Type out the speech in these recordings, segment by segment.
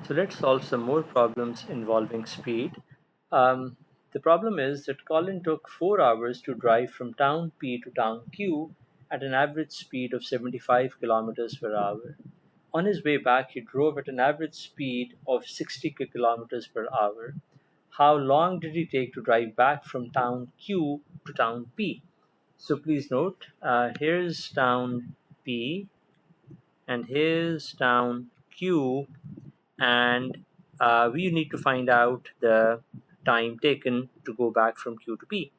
So let's solve some more problems involving speed. Um, the problem is that Colin took 4 hours to drive from town P to town Q at an average speed of 75 kilometers per hour. On his way back, he drove at an average speed of 60 kilometers per hour. How long did he take to drive back from town Q to town P? So please note, here's town P and here's town Q, and we need to find out the time taken to go back from Q to P.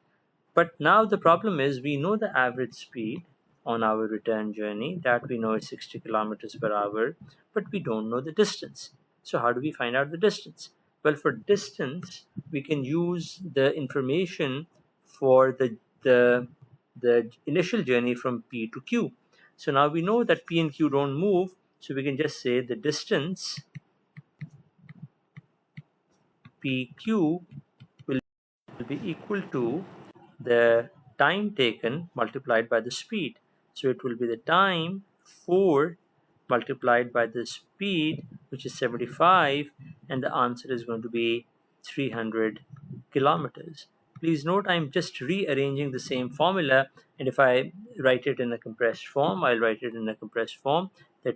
But now the problem is we know the average speed on our return journey, that we know is 60 kilometers per hour, but we don't know the distance. So how do we find out the distance? Well, for distance, we can use the information for the initial journey from P to Q. So now we know that P and Q don't move, so we can just say the distance PQ will be equal to the time taken multiplied by the speed. So it will be the time 4 multiplied by the speed, which is 75, and the answer is going to be 300 kilometers. Please note I'm just rearranging the same formula, and if I write it in a compressed form, I'll write it in a compressed form that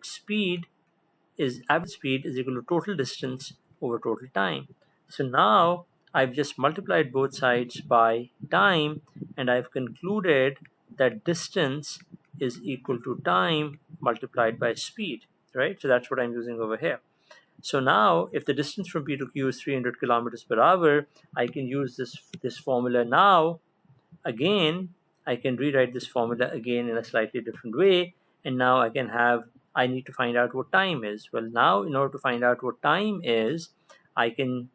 average speed is equal to total distance over total time. So now I've just multiplied both sides by time, and I've concluded that distance is equal to time multiplied by speed, right? So that's what I'm using over here. So now if the distance from P to Q is 300 kilometers per hour, I can use this formula now. Again, I can rewrite this formula again in a slightly different way, and now I need to find out what time is. Well, now in order to find out what time is, I can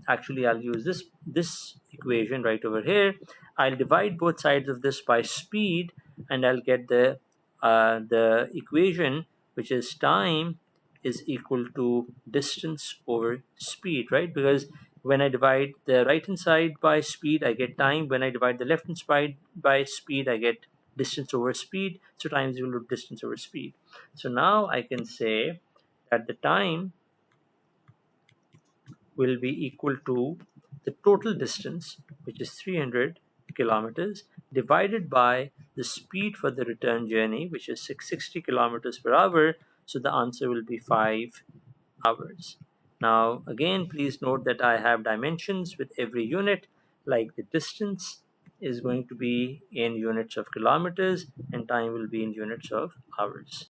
actually I'll use this equation right over here. I'll divide both sides of this by speed, and I'll get the equation, which is time is equal to distance over speed, right? Because when I divide the right hand side by speed, I get time. When I divide the left hand side by speed, I get distance over speed. So time is equal to distance over speed. So now I can say that the time will be equal to the total distance, which is 300 kilometers, divided by the speed for the return journey, which is 660 kilometers per hour. So the answer will be 5 hours. Now, again, please note that I have dimensions with every unit, like the distance is going to be in units of kilometers and time will be in units of hours.